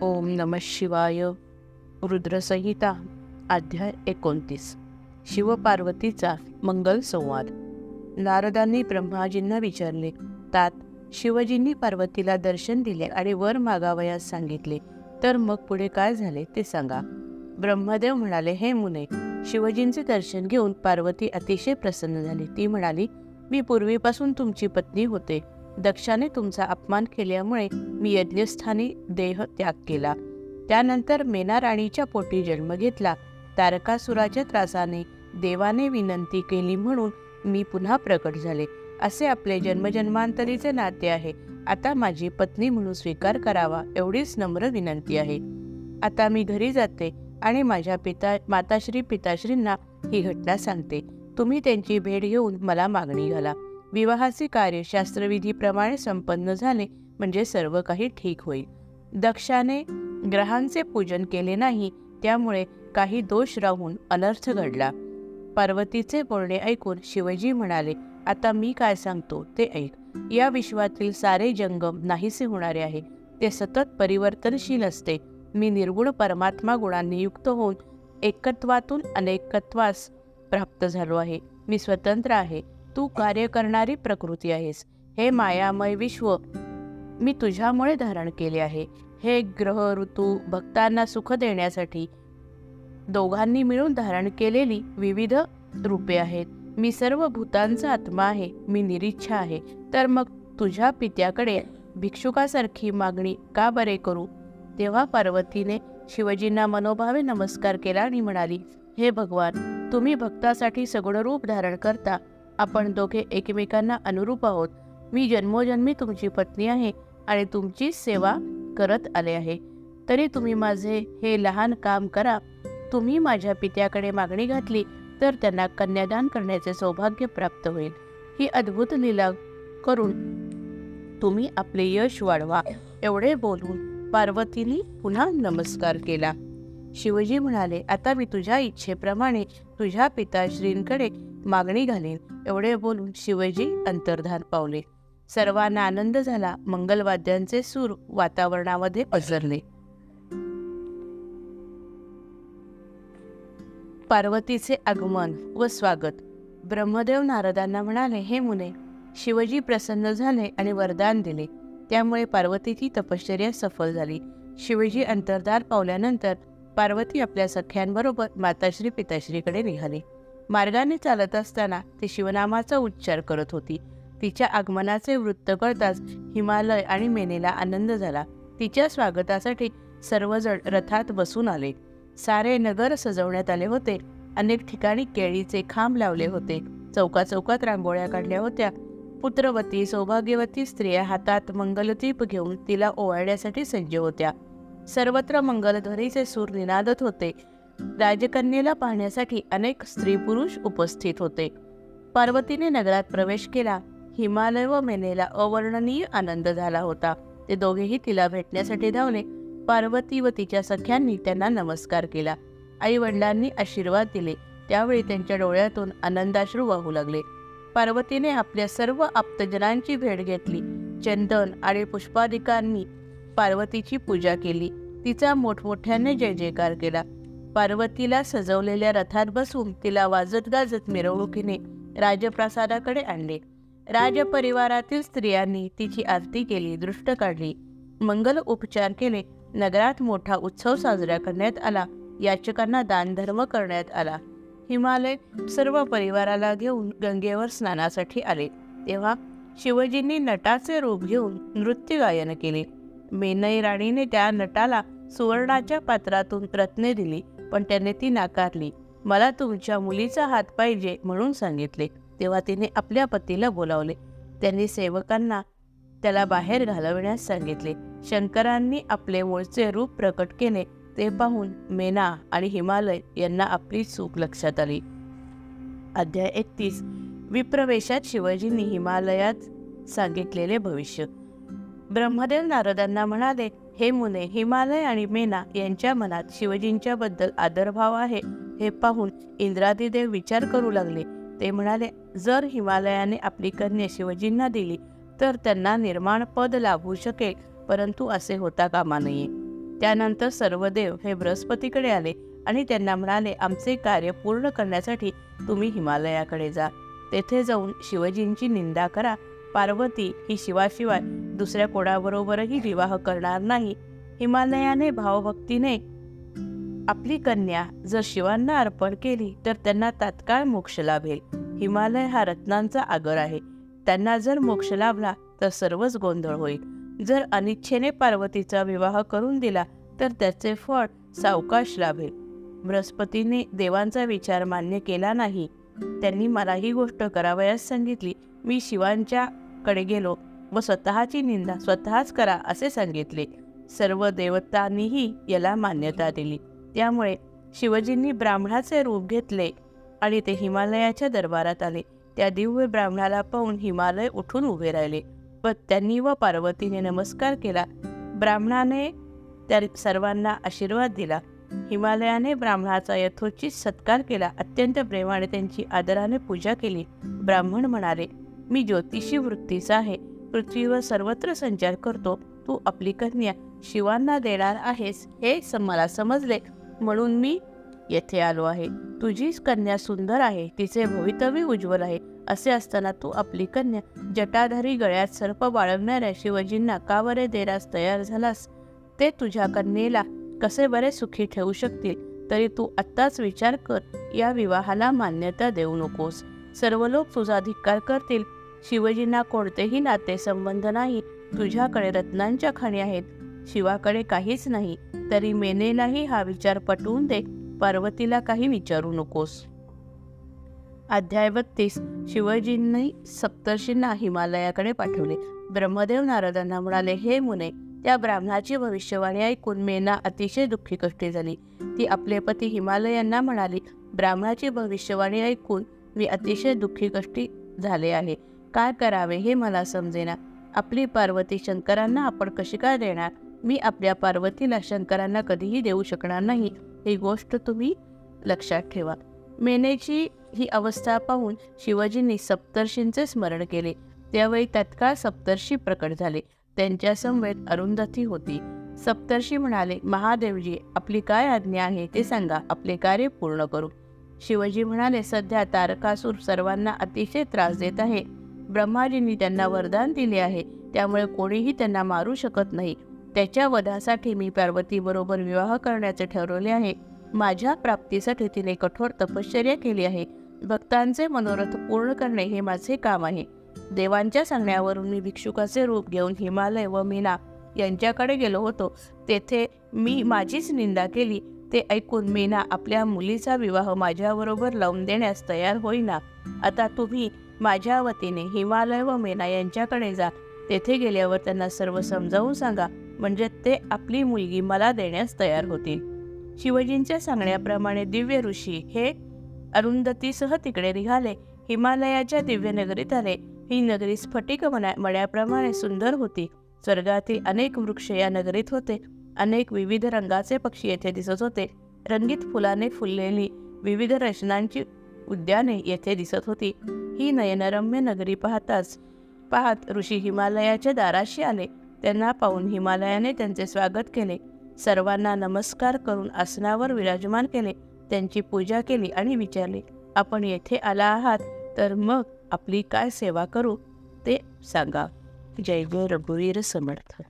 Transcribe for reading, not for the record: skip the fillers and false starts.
ओम नमः शिवाय. रुद्रसंहिता अध्याय 29. शिवपार्वतीचा मंगल संवाद. नारदांनी ब्रह्माजींना विचारले. तात शिवजींनी पार्वतीला दर्शन दिले आणि वर मागावयास सांगितले. तर मग पुढे काय झाले ते सांगा. ब्रह्मदेव म्हणाले, हे मुने, शिवजींचे दर्शन घेऊन पार्वती अतिशय प्रसन्न झाली. ती म्हणाली, मी पूर्वीपासून तुमची पत्नी होते. दक्षाने तुमचा अपमान केल्यामुळे मी यज्ञस्थानी देह त्याग केला. त्यानंतर मेना राणीच्या पोटी जन्म घेतला. तारकासुराच्या त्रासाने देवाने विनंती केली म्हणून मी पुन्हा प्रकट झाले. असे आपले जन्मजन्मांतरीचे नाते आहे. आता माझी पत्नी म्हणून स्वीकार करावा एवढीच नम्र विनंती आहे. आता मी घरी जाते आणि माझ्या माताश्री पिताश्रींना ही घटना सांगते. तुम्ही त्यांची भेट घेऊन मला मागणी घाला. विवाहाचे कार्य शास्त्रविधीप्रमाणे संपन्न झाले म्हणजे सर्व काही ठीक होईल. दक्षाने ग्रहांचे पूजन केले नाही, त्यामुळे काही दोष राहून अनर्थ घडला. पार्वतीचे बोलणे ऐकून शिवजी म्हणाले, आता मी काय सांगतो ते ऐक. या विश्वातील सारे जंगम नाहीसे होणारे आहे. ते सतत परिवर्तनशील असते. मी निर्गुण परमात्मा गुणांनी युक्त होऊन एकत्वातून अनेकत्वास प्राप्त झालो आहे. मी स्वतंत्र आहे. तू कार्य करणारी प्रकृती आहेस. हे मायामय विश्व मी तुझ्यामुळे धारण केले आहे. हे ग्रह ऋतू भक्तांना सुख देण्यासाठी दोघांनी मिळून धारण केलेली विविध रूपे आहेत. मी सर्व भूतांचा आत्मा आहे. मी निरीच्छा आहे. तर मग तुझ्या पित्याकडे भिक्षुकासारखी मागणी का बरे करू? तेव्हा पार्वतीने शिवजींना मनोभावे नमस्कार केला आणि म्हणाली, हे भगवान, तुम्ही भक्तासाठी सगुण रूप धारण करता. आपण दोघे एकमेकांना अनुरूप आहोत. मी जन्मोजन्मी तुमची पत्नी आहे आणि तुमचीच सेवा करत आले आहे. तरी तुम्ही माझे हे लहान काम करा. तुम्ही माझ्या पित्याकडे मागणी घातली तर त्यांना कन्यादान करण्याचे सौभाग्य प्राप्त होईल. ही अद्भुत लीला करून तुम्ही आपले यश वाढवा. एवढे बोलून पार्वतीने पुन्हा नमस्कार केला. शिवजी म्हणाले, आता मी तुझ्या इच्छेप्रमाणे तुझ्या पिताश्रींकडे मागणी घालीन. एवढे बोलून शिवजी अंतर्धान पावले. सर्वांना आनंद झाला. मंगलवाद्यांचे सूर वातावरणामध्ये पसरले. पार्वतीचे आगमन व स्वागत. ब्रह्मदेव नारदांना म्हणाले, हे मुने, शिवजी प्रसन्न झाले आणि वरदान दिले. त्यामुळे पार्वतीची तपश्चर्या सफल झाली. शिवजी अंतर्धान पावल्यानंतर पार्वती आपल्या सख्यांबरोबर माताश्री पिताश्रीकडे निघाली. मार्गाने चालत असताना ती शिवनामाचा उच्चार करत होती. तिच्या आगमनाचे वृत्त कळताच हिमालय आणि मेनेला आनंद झाला. तिच्या स्वागतासाठी सर्वजण रथात बसून आले. सारे नगर सजवण्यात आले होते. अनेक ठिकाणी केळीचे खांब लावले होते. चौकाचौकात रांगोळ्या काढल्या होत्या. पुत्रवती सौभाग्यवती स्त्रिया हातात मंगलदीप घेऊन तिला ओवाळण्यासाठी सज्ज होत्या. सर्वत्र मंगलध्वनीचे सूर निनादत होते. राजकन्येला पाहण्यासाठी अनेक स्त्री पुरुष उपस्थित होते. पार्वतीने नगरात प्रवेश केला. हिमालय व मेनेला अवर्णनीय आनंद झाला होता. ते दोघेही तिला भेटण्यासाठी धावले. पार्वती व तिच्या सख्यांनी त्यांना नमस्कार केला. आई वडिलांनी आशीर्वाद दिले. त्यावेळी त्यांच्या डोळ्यातून आनंदाश्रू वाहू लागले. पार्वतीने आपल्या सर्व आप्तजनांची भेट घेतली. चंदन आणि पुष्पादिकांनी पार्वतीची पूजा केली. तिचा मोठमोठ्याने जय जयकार केला. पार्वतीला सजवलेल्या रथात बसून तिला वाजत गाजत मिरवणुकीने राजप्रासादाकडे आणले. राजपरिवारातील स्त्रियांनी तिची आरती केली, दृष्ट काढली, मंगल उपचार केले. नगरात मोठा उत्सव साजरा करण्यात आला. याचकांना दानधर्म करण्यात आला. हिमालय सर्व परिवाराला घेऊन गंगेवर स्नानासाठी आले. तेव्हा शिवजींनी नटाचे रूप घेऊन नृत्य गायन केले. मेनई राणीने त्या नटाला सुवर्णाच्या पात्रातून रत्ने दिली, पण त्याने ती नाकारली. मला तुमच्या मुलीचा हात पाहिजे म्हणून सांगितले. तेव्हा तिने आपल्या पतीला बोलावले. त्यांनी सेवकांना त्याला बाहेर घालवण्यास सांगितले. शंकरांनी आपले मूळचे रूप प्रकट केले. ते पाहून मेना आणि हिमालय यांना आपली चूक लक्षात आली. अध्याय 31. विप्रवेशात शिवजींनी हिमालयात सांगितलेले भविष्य. ब्रह्मदेव नारदांना म्हणाले, हे मुने, हिमालय आणि मेना यांच्या मनात शिवजींच्या बद्दल आदरभाव आहे हे पाहून इंद्रादिदेव विचार करू लागले. ते म्हणाले, जर हिमालयाने आपली कन्या शिवजींना दिली तर त्यांना निर्माण पद लाभू शकेल, परंतु असे होता कामा नये. त्यानंतर सर्व देव हे बृहस्पतीकडे आले आणि त्यांना म्हणाले, आमचे कार्य पूर्ण करण्यासाठी तुम्ही हिमालयाकडे जा. तेथे जाऊन शिवजींची निंदा करा. पार्वती ही शिवाशिवाय दुसऱ्या कोणाबरोबरही विवाह करणार नाही. हिमालयाने भावभक्तीने आपली कन्या जर शिवांना अर्पण केली तर त्यांना तात्काळ मोक्ष लाभेल. हिमालय हा रत्नांचा आगर आहे. त्यांना जर मोक्ष लाभला तर सर्वच गोंधळ होईल. जर अनिच्छेने पार्वतीचा विवाह करून दिला तर त्याचे फळ सावकाश लाभेल. बृहस्पतीने देवांचा विचार मान्य केला नाही. त्यांनी मला ही गोष्ट करावयास सांगितली. मी शिवांच्या कडे गेलो व स्वतःची निंदा स्वतःच करा असे सांगितले. सर्व देवतांनीही याला मान्यता दिली. त्यामुळे शिवजींनी ब्राह्मणाचे रूप घेतले आणि ते हिमालयाच्या दरबारात आले. त्या दिव्य ब्राह्मणाला पाहून हिमालय उठून उभे राहिले व त्यांनी व पार्वतीने नमस्कार केला. ब्राह्मणाने त्या सर्वांना आशीर्वाद दिला. हिमालयाने ब्राह्मणाचा यथोचित सत्कार केला. अत्यंत प्रेमाने त्यांची आदराने पूजा केली. ब्राह्मण म्हणाले, मी ज्योतिषी वृत्तीचा आहे. पृथ्वीवर सर्वत्र संचार करतो. तू आपली कन्या शिवांना देणार आहेस हे मला समजले, म्हणून मी येथे आलो आहे. तुझी कन्या सुंदर आहे, तिचे भवितव्य उज्ज्वल आहे. असे असताना तू आपली कन्या जटाधारी गळ्यात सर्प बाळगणाऱ्या शिवजींना का बरे देण्यास तयार झालास? ते तुझ्या कन्येला कसे बरे सुखी ठेवू शकतील? तरी तू आत्ताच विचार कर. या विवाहाला मान्यता देऊ नकोस. सर्व लोक तुझा धिक्कार करतील. शिवजींना कोणतेही नाते संबंध नाही. तुझ्याकडे रत्नांच्या खाणी आहेत, शिवाकडे काहीच नाही. तरी मेनेलाही हा विचार पटवून दे. पार्वतीला काही विचारू नकोस. अध्याय 32. शिवजींनी सप्तर्षींना हिमालयाकडे पाठवले. ब्रह्मदेव नारदांना म्हणाले, हे मुने, त्या ब्राह्मणाची भविष्यवाणी ऐकून मेना अतिशय दुःखी कष्टी झाली. ती आपले पती हिमालयांना म्हणाली, ब्राह्मणाची भविष्यवाणी ऐकून मी अतिशय दुःखी कष्टी झाले आहे. काय करावे हे मला समजेना. आपली पार्वती शंकरांना आपण कशी काय देणार? मी आपल्या पार्वतीला शंकरांना कधीही देऊ शकणार नाही. ही गोष्ट तुम्ही लक्षात ठेवा. मेनेची ही अवस्था पाहून शिवजींनी सप्तर्षींचे स्मरण केले. त्यावेळी तत्काळ सप्तर्षी प्रकट झाले. त्यांच्या समवेत अरुंधती होती. सप्तर्षी म्हणाले, महादेवजी, आपली काय आज्ञा आहे ते सांगा. आपले कार्य पूर्ण करू. शिवजी म्हणाले, सध्या तारकासूर सर्वांना अतिशय त्रास देत आहे. ब्रह्माजींनी त्यांना वरदान दिले आहे, त्यामुळे कोणीही त्यांना मारू शकत नाही. त्याच्या वधासाठी मी पार्वतीबरोबर विवाह करण्याचे ठरवले आहे. माझ्या प्राप्तीसाठी तिने कठोर तपश्चर्या केली आहे. भक्तांचे मनोरथ पूर्ण करणे हे माझे काम आहे. देवांच्या सांगण्यावरून मी भिक्षुकाचे रूप घेऊन हिमालय व मीना यांच्याकडे गेलो होतो. तेथे मी माझीच निंदा केली. ते ऐकून मीना आपल्या मुलीचा विवाह माझ्याबरोबर लावून देण्यास तयार होईना. आता तुम्ही माझ्या वतीने हिमालय व मीना यांच्याकडे जा. तेथे गेल्यावर त्यांना सर्व समजावून सांगा, म्हणजे ते आपली मुलगी मला देण्यास तयार होतील. शिवजींच्या सांगण्याप्रमाणे दिव्य ऋषी हे अरुंधतीसह तिकडे निघाले. हिमालयाच्या दिव्य नगरीत आले. ही नगरी स्फटिक मण्याप्रमाणे सुंदर होती. स्वर्गातील अनेक वृक्ष या नगरीत होते. अनेक विविध रंगाचे पक्षी येथे दिसत होते. रंगीत फुलाने फुललेली विविध रचनांची उद्याने येथे दिसत होती. ही नयनरम्य नगरी पाहत ऋषी हिमालयाच्या दाराशी आले. त्यांना पाहून हिमालयाने त्यांचे स्वागत केले. सर्वांना नमस्कार करून आसनावर विराजमान केले. त्यांची पूजा केली आणि विचारले, आपण येथे आला आहात तर मग आपली काय सेवा करू ते सांगा. जय जय रघुवीर समर्थ.